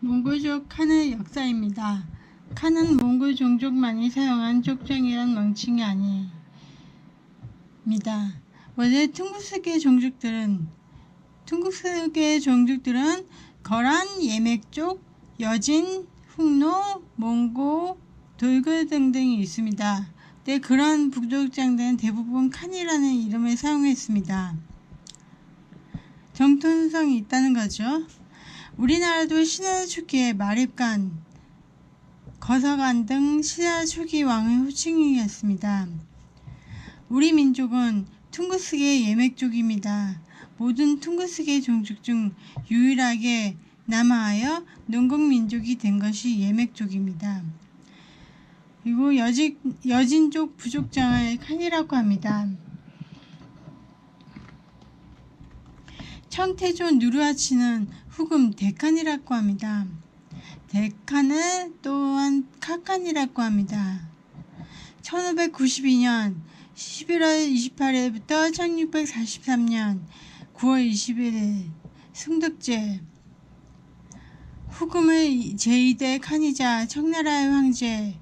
몽골족 칸의 역사입니다. 칸은 몽골 종족만이 사용한 족장이란 명칭이 아닙니다. 원래 퉁구스계 종족들은 거란, 예맥족, 여진, 훅노, 몽고, 돌글 등등이 있습니다. 네, 그런 부족장들은 대부분 칸이라는 이름을 사용했습니다. 정통성이 있다는 거죠. 우리나라도 신라 초기에 마립간, 거서간 등 신라 초기 왕의 호칭이었습니다. 우리 민족은 퉁구스계 예맥족입니다. 모든 퉁구스계 종족 중 유일하게 남하하여 농耕민족이 된 것이 예맥족입니다. 그리고 여진족 부족장을 칸이라고 합니다. 청태조 누르하치는 후금 대칸이라고 합니다. 대칸을 또한 카칸이라고 합니다. 1592년 11월 28일부터 1643년 9월 21일 승덕제 후금의 제2대 칸이자 청나라의 황제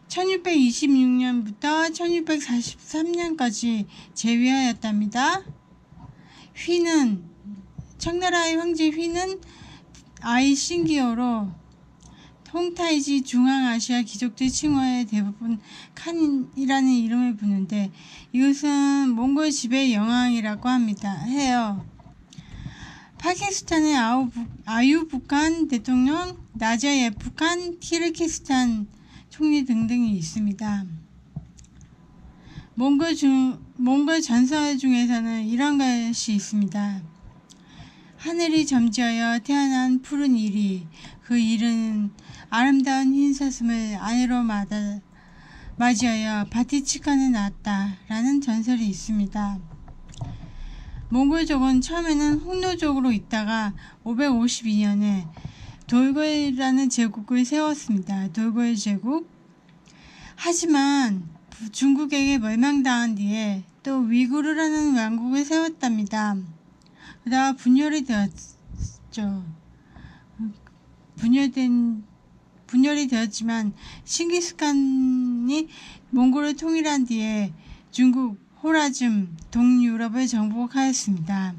1626년부터 1643년까지 재위하였답니다. 청나라의 황제 휘는 아이 신기어로 홍타이지 중앙아시아 귀족들 칭호에 대부분 칸이라는 이름을 부르는데 이것은 몽골 지배 영향이라고 해요. 파키스탄의 아유부칸 대통령, 나자예프칸, 키르기스탄 총리 등등이 있습니다. 몽골 전설 중에서는 이런 것이 있습니다. 하늘이 점지하여 태어난 푸른 이리, 그 이리는 아름다운 흰 사슴을 아내로 맞이하여 바티치칸에 낳았다 라는 전설이 있습니다. 몽골족은 처음에는 훅노족으로 있다가 552년에 돌골이라는 제국을 세웠습니다. 돌골 제국. 하지만 중국에게 멸망당한 뒤에 또 위구르라는 왕국을 세웠답니다. 그러다가 분열이 되었죠. 분열이 되었지만 칭기스칸이 몽골을 통일한 뒤에 중국, 호라즘, 동유럽을 정복하였습니다.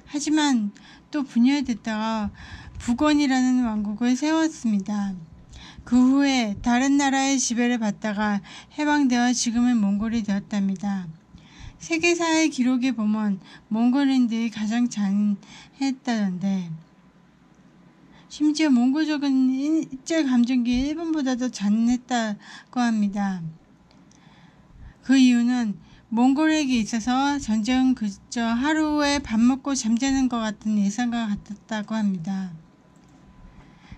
하지만 또 분열됐다가 북원이라는 왕국을 세웠습니다. 그 후에 다른 나라의 지배를 받다가 해방되어 지금은 몽골이 되었답니다. 세계사의 기록에 보면 몽골인들이 가장 잔인했다던데 심지어 몽골족은 일제감정기에 일본보다도 잔인했다고 합니다. 그 이유는 몽골에게 있어서 전쟁은 그저 하루에 밥 먹고 잠자는 것 같은 일상과 같았다고 합니다.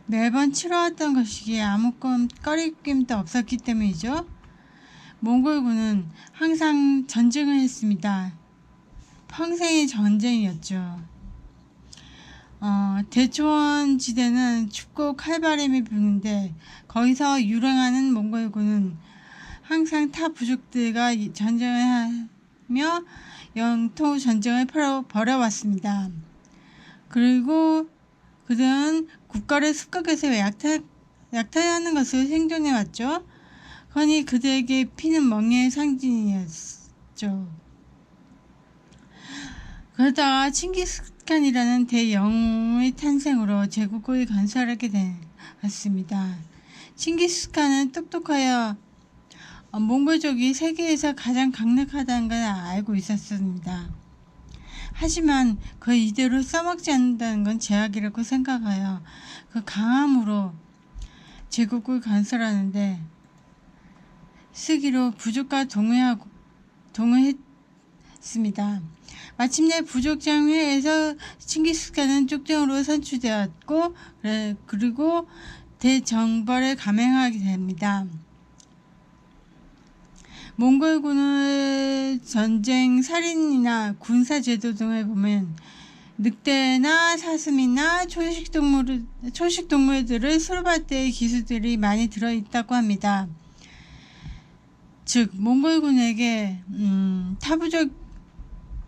매번 치러왔던 것이기에 아무 꺼리낌도 없었기 때문이죠. 몽골군은 항상 전쟁을 했습니다. 평생의 전쟁이었죠. 대초원 지대는 춥고 칼바람이 부는데 거기서 유행하는 몽골군은 항상 타 부족들과 전쟁을 하며 영토 전쟁을 벌여왔습니다. 그리고 그들은 국가를 습격해서 약탈하는 것을 생존해왔죠. 그러니 그들에게 피는 멍해의 상징이었죠. 그러다가 칭기스칸이라는 대영웅의 탄생으로 제국을 건설하게 되었습니다. 칭기스칸은 똑똑하여 몽골족이 세계에서 가장 강력하다는 걸 알고 있었습니다. 하지만 그 이대로 써먹지 않는다는 건 제약이라고 생각하여 그 강함으로 제국을 건설하는데 쓰기로 부족과 동의했습니다. 마침내 부족장 회의에서 칭기스칸은 쪽정으로 선출되었고 그리고 대정벌을 감행하게 됩니다. 몽골군의 전쟁, 살인이나 군사제도 등을 보면 늑대나 사슴이나 초식동물들을 수렵할 때의 기술들이 많이 들어있다고 합니다. 즉 몽골군에게 타부족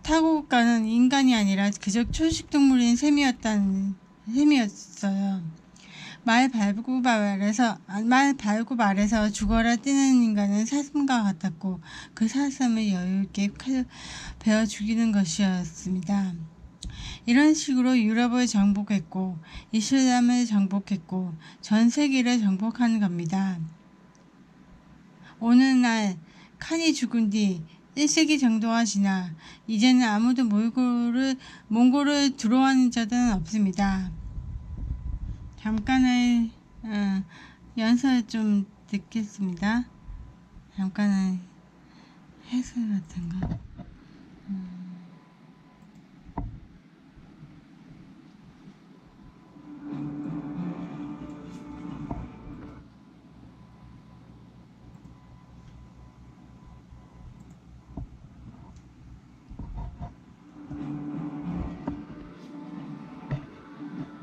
타고가는 인간이 아니라 그저 초식동물인 셈이었어요. 말 발고 말에서 죽어라 뛰는 인간은 사슴과 같았고 그 사슴을 여유있게 칼로 베어 죽이는 것이었습니다. 이런 식으로 유럽을 정복했고 이슬람을 정복했고 전 세계를 정복한 겁니다. 오늘날 칸이 죽은 뒤 1세기 정도가 지나 이제는 아무도 몽골을 두려워하는 자들은 없습니다. 잠깐의 연설 좀 듣겠습니다. 잠깐의 해설 같은 거.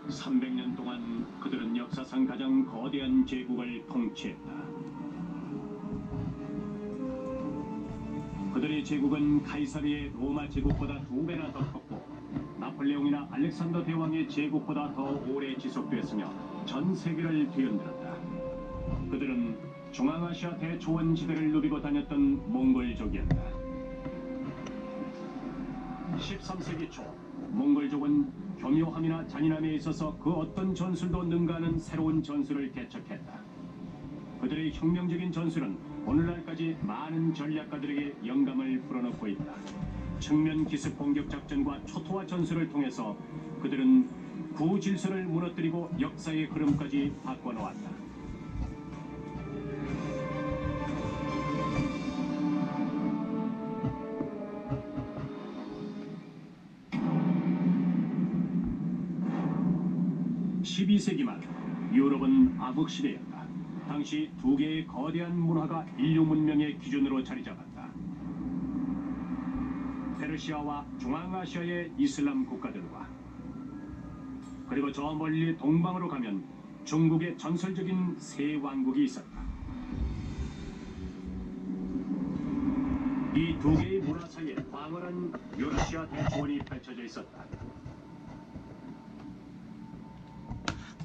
300년 동안 그들은 역사상 가장 거대한 제국을 통치했다. 그들의 제국은 카이사르의 로마 제국보다 2배나 더 컸고 나폴레옹이나 알렉산더 대왕의 제국보다 더 오래 지속됐으며 전 세계를 뒤흔들었다. 그들은 중앙아시아 대초원지대를 누비고 다녔던 몽골족이었다. 13세기 초 몽골족은 교묘함이나 잔인함에 있어서 그 어떤 전술도 능가하는 새로운 전술을 개척했다. 그들의 혁명적인 전술은 오늘날까지 많은 전략가들에게 영감을 불어넣고 있다. 측면 기습 공격 작전과 초토화 전술을 통해서 그들은 구질서를 무너뜨리고 역사의 흐름까지 바꿔놓았다. (12세기) 말 유럽은 암흑시대였다. 당시 두 개의 거대한 문화가 인류 문명의 기준으로 자리 잡았다. 페르시아와 중앙아시아의 이슬람 국가들과 그리고 저 멀리 동방으로 가면 중국의 전설적인 세 왕국이 있었다. 이 두 개의 문화 사이에 광활한 유라시아 대초원이 펼쳐져 있었다.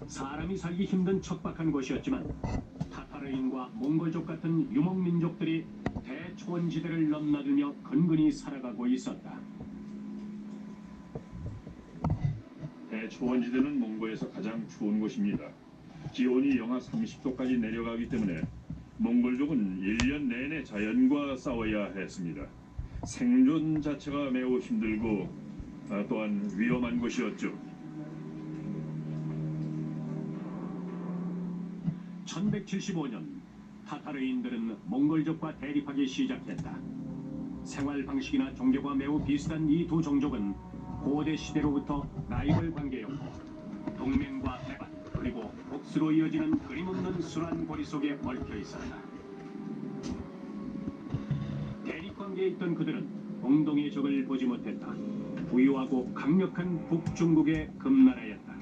사람이 살기 힘든 척박한 곳이었지만 타타르인과 몽골족 같은 유목민족들이 대초원지대를 넘나들며 근근히 살아가고 있었다. 대초원지대는 몽골에서 가장 추운 곳입니다. 기온이 영하 30도까지 내려가기 때문에 몽골족은 1년 내내 자연과 싸워야 했습니다. 생존 자체가 매우 힘들고 또한 위험한 곳이었죠. 1175년 타타르인들은 몽골족과 대립하기 시작했다. 생활 방식이나 종교가 매우 비슷한 이 두 종족은 고대 시대로부터 라이벌 관계였고 동맹과 대반 그리고 복수로 이어지는 끊임없는 순환 고리 속에 얽혀 있었다. 대립 관계에 있던 그들은 공동의 적을 보지 못했다. 부유하고 강력한 북중국의 금나라였다.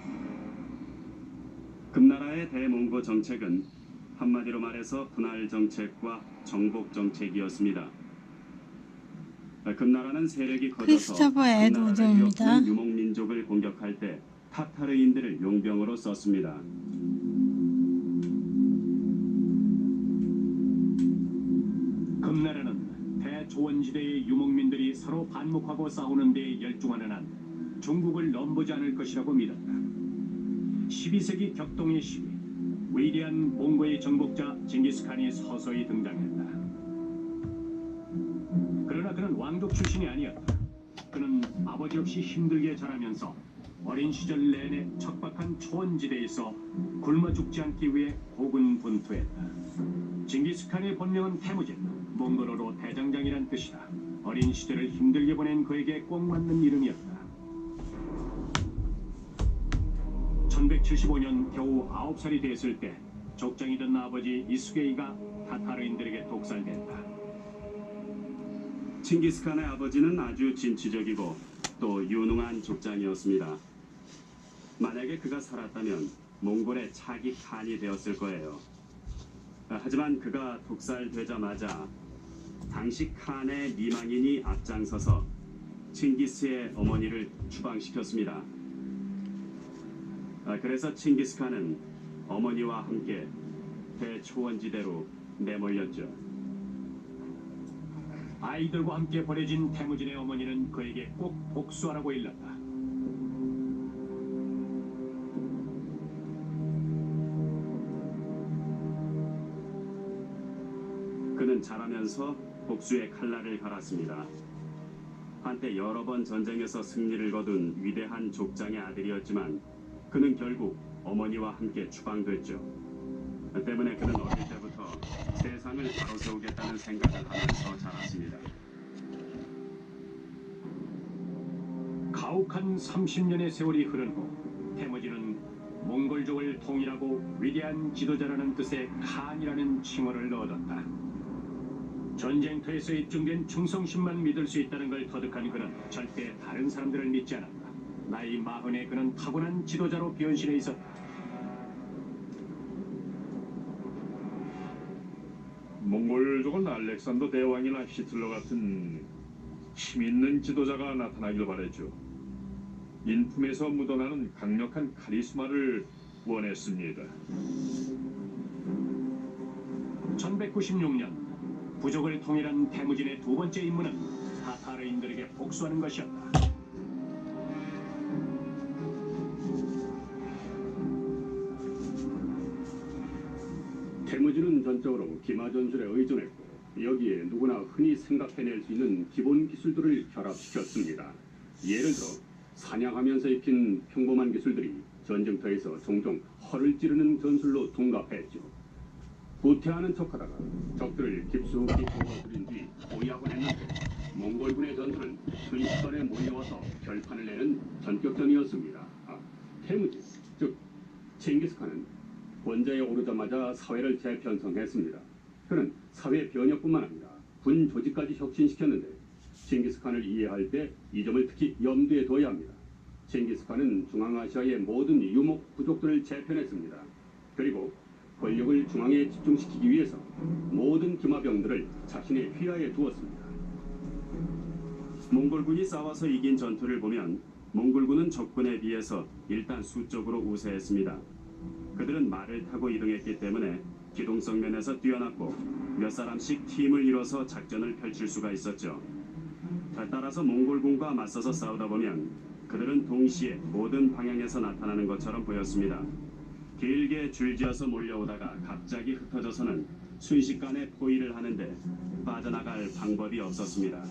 금나라의 대몽고 정책은 한마디로 말해서 분할 정책과 정복 정책이었습니다. 금나라는 세력이 커져서 크리스토퍼 에드워드입니다. 금나라를 유목민족을 공격할 때 타타르인들을 용병으로 썼습니다. 금나라는 대초원지대의 유목민들이 서로 반목하고 싸우는 데 열중하는 한 중국을 넘보지 않을 것이라고 믿었다. 12세기 격동의 시기, 위대한 몽고의 정복자 징기스칸이 서서히 등장했다. 그러나 그는 왕족 출신이 아니었다. 그는 아버지 없이 힘들게 자라면서 어린 시절 내내 척박한 초원지대에서 굶어 죽지 않기 위해 고군분투했다. 징기스칸의 본명은 태무진, 몽골어로 대장장이란 뜻이다. 어린 시절을 힘들게 보낸 그에게 꼭 맞는 이름이었다. 1175년 겨우 9살이 됐을 때 족장이던 아버지 이수게이가 타타르인들에게 독살됐다. 칭기스칸의 아버지는 아주 진취적이고 또 유능한 족장이었습니다. 만약에 그가 살았다면 몽골의 차기 칸이 되었을 거예요. 하지만 그가 독살되자마자 당시 칸의 미망인이 앞장서서 칭기스의 어머니를 추방시켰습니다. 그래서 칭기스칸은 어머니와 함께 대초원지대로 내몰렸죠. 아이들과 함께 버려진 태무진의 어머니는 그에게 꼭 복수하라고 일렀다. 그는 자라면서 복수의 칼날을 갈았습니다. 한때 여러 번 전쟁에서 승리를 거둔 위대한 족장의 아들이었지만 그는 결국 어머니와 함께 추방됐죠. 때문에 그는 어릴 때부터 세상을 바로 세우겠다는 생각을 하면서 자랐습니다. 가혹한 30년의 세월이 흐른 후 태무진은 몽골족을 통일하고 위대한 지도자라는 뜻의 칸이라는 칭호를 얻었다. 전쟁터에서 입증된 충성심만 믿을 수 있다는 걸 터득한 그는 절대 다른 사람들을 믿지 않았다. 나이 40에 그는 타고난 지도자로 변신해 있었다. 몽골족은 알렉산더 대왕이나 히틀러 같은 힘있는 지도자가 나타나길 바랬죠. 인품에서 묻어나는 강력한 카리스마를 원했습니다. 1196년 부족을 통일한 태무진의 두 번째 임무는 타타르인들에게 복수하는 것이었다. 태무진은 전적으로 기마 전술에 의존했고 여기에 누구나 흔히 생각해낼 수 있는 기본 기술들을 결합시켰습니다. 예를 들어 사냥하면서 익힌 평범한 기술들이 전쟁터에서 종종 허를 찌르는 전술로 둔갑했죠. 구태하는 척하다가 적들을 깊숙이 뽑아들인 뒤 포위하곤 했는데 몽골군의 전술은 순식간에 몰려와서 결판을 내는 전격전이었습니다. 태무진, 즉 칭기스칸은 권좌에 오르자마자 사회를 재편성했습니다. 그는 사회 변혁뿐만 아니라 군 조직까지 혁신시켰는데 칭기스칸을 이해할 때 이 점을 특히 염두에 둬야 합니다. 칭기스칸은 중앙아시아의 모든 유목 부족들을 재편했습니다. 그리고 권력을 중앙에 집중시키기 위해서 모든 기마병들을 자신의 휘하에 두었습니다. 몽골군이 싸워서 이긴 전투를 보면 몽골군은 적군에 비해서 일단 수적으로 우세했습니다. 그들은 말을 타고 이동했기 때문에 기동성 면에서 뛰어났고 몇 사람씩 팀을 이뤄서 작전을 펼칠 수가 있었죠. 따라서 몽골군과 맞서서 싸우다 보면 그들은 동시에 모든 방향에서 나타나는 것처럼 보였습니다. 길게 줄지어서 몰려오다가 갑자기 흩어져서는 순식간에 포위를 하는데 빠져나갈 방법이 없었습니다.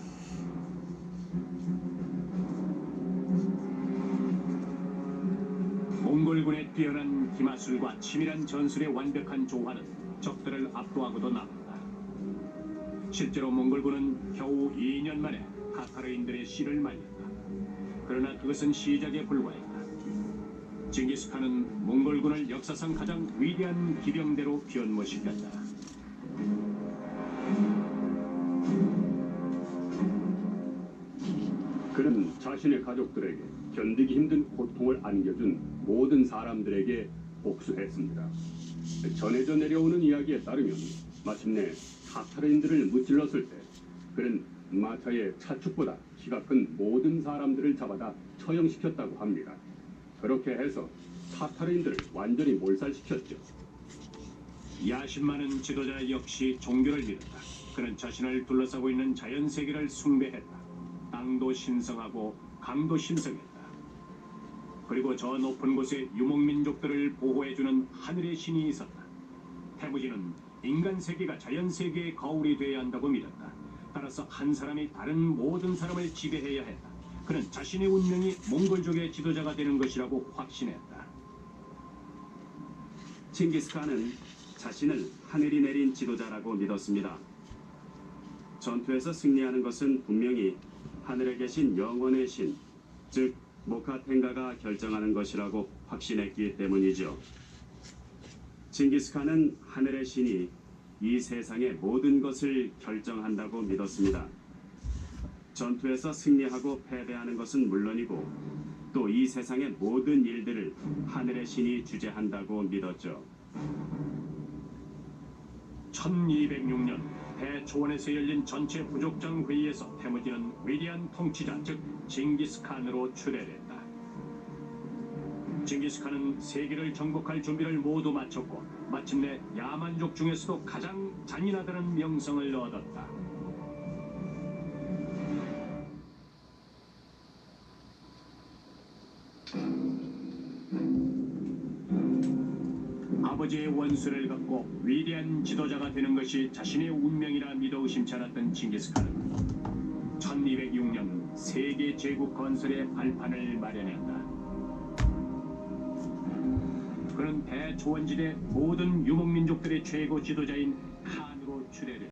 몽골군의 뛰어난 기마술과 치밀한 전술의 완벽한 조화는 적들을 압도하고도 남았다. 실제로 몽골군은 겨우 2년 만에 타타르인들의 씨를 말렸다. 그러나 그것은 시작에 불과했다. 징기스칸은 몽골군을 역사상 가장 위대한 기병대로 변모시켰다. 그는 자신의 가족들에게 견디기 힘든 고통을 안겨준 모든 사람들에게 복수했습니다. 전해져 내려오는 이야기에 따르면 마침내 타타르인들을 무찔렀을 때 그는 마차의 차축보다 키가 큰 모든 사람들을 잡아다 처형시켰다고 합니다. 그렇게 해서 타타르인들을 완전히 몰살시켰죠. 야심 많은 지도자 역시 종교를 믿었다. 그는 자신을 둘러싸고 있는 자연 세계를 숭배했다. 땅도 신성하고 강도 신성했다. 그리고 저 높은 곳에 유목민족들을 보호해주는 하늘의 신이 있었다. 태무진은 인간 세계가 자연 세계의 거울이 되어야 한다고 믿었다. 따라서 한 사람이 다른 모든 사람을 지배해야 했다. 그는 자신의 운명이 몽골족의 지도자가 되는 것이라고 확신했다. 칭기스칸은 자신을 하늘이 내린 지도자라고 믿었습니다. 전투에서 승리하는 것은 분명히 하늘에 계신 영원의 신, 즉 모카텐가가 결정하는 것이라고 확신했기 때문이죠. 칭기스칸은 하늘의 신이 이 세상의 모든 것을 결정한다고 믿었습니다. 전투에서 승리하고 패배하는 것은 물론이고 또 이 세상의 모든 일들을 하늘의 신이 주재한다고 믿었죠. 1206년 대초원에서 열린 전체 부족장 회의에서 태무진은 위대한 통치자 즉 징기스칸으로 추대됐다. 징기스칸은 세계를 정복할 준비를 모두 마쳤고 마침내 야만족 중에서도 가장 잔인하다는 명성을 얻었다. 아버지의 원수를 갚고 위대한 지도자가 되는 것이 자신의 운명이라 믿어 의심치 않았던 징기스칸은 1206년 세계 제국 건설의 발판을 마련했다. 그는 대초원지대 모든 유목민족들의 최고 지도자인 칸으로 추대됐다.